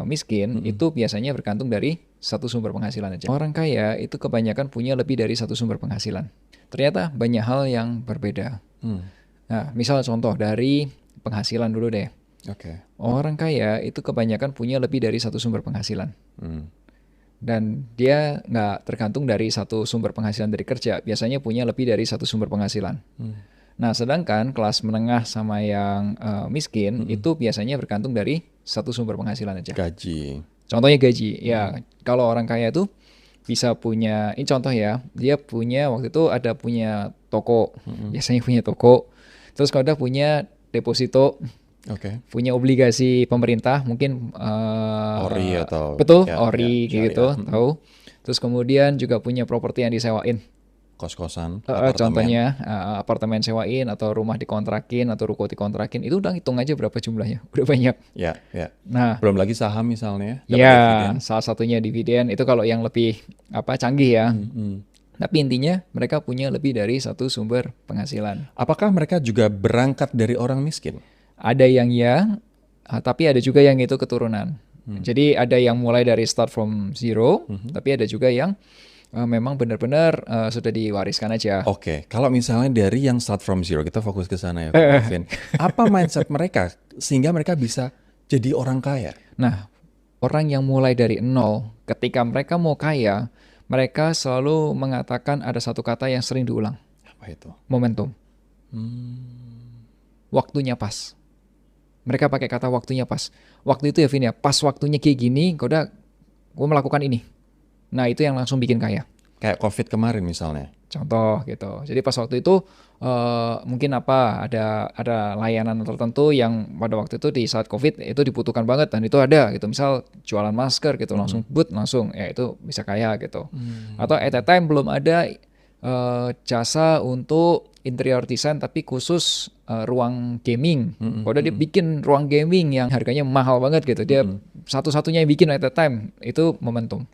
miskin itu biasanya bergantung dari satu sumber penghasilan aja. Orang kaya itu kebanyakan punya lebih dari satu sumber penghasilan. Ternyata banyak hal yang berbeda. Nah, misal contoh dari penghasilan dulu deh. Oke. Orang kaya itu kebanyakan punya lebih dari satu sumber penghasilan. Dan dia nggak tergantung dari satu sumber penghasilan dari kerja. Biasanya punya lebih dari satu sumber penghasilan. Nah, sedangkan kelas menengah sama yang miskin itu biasanya bergantung dari satu sumber penghasilan aja. Gaji. Contohnya gaji. Ya, kalau orang kaya itu bisa punya, ini contoh ya, dia punya waktu itu ada punya toko. Biasanya punya toko. Terus kalau udah punya deposito, Oke. punya obligasi pemerintah, mungkin Ori atau betul, ya, ori syariah. gitu, tahu. Terus kemudian juga punya properti yang disewain. Kos-kosan, apartemen. Contohnya apartemen sewain atau rumah dikontrakin atau ruko dikontrakin, itu udah hitung aja berapa jumlahnya, udah banyak. Ya. Nah, Belum lagi saham misalnya, dapat ya dividen. salah satunya dividen itu kalau yang lebih canggih ya. Tapi intinya mereka punya lebih dari satu sumber penghasilan. Apakah mereka juga berangkat dari orang miskin? Ada yang tapi ada juga yang itu keturunan. Jadi ada yang mulai dari start from zero, tapi ada juga yang memang benar-benar sudah diwariskan aja. Oke, kalau misalnya dari yang start from zero, kita fokus ke sana ya, Pak Alvin. Apa mindset mereka sehingga mereka bisa jadi orang kaya? Nah, orang yang mulai dari nol, ketika mereka mau kaya, mereka selalu mengatakan ada satu kata yang sering diulang. Apa itu? Momentum. Waktunya pas. Mereka pakai kata waktunya pas. Waktu itu ya Vin ya, pas waktunya kayak gini, gue melakukan ini. Nah, itu yang langsung bikin kaya. Kayak COVID kemarin misalnya. Contoh gitu. Jadi pas waktu itu mungkin ada layanan tertentu yang pada waktu itu di saat COVID itu dibutuhkan banget dan itu ada gitu. Misal jualan masker gitu langsung langsung ya itu bisa kaya gitu. Atau at that time belum ada jasa untuk interior design tapi khusus ruang gaming. Kalau dia bikin ruang gaming yang harganya mahal banget gitu. Dia satu-satunya yang bikin at that time itu momentum.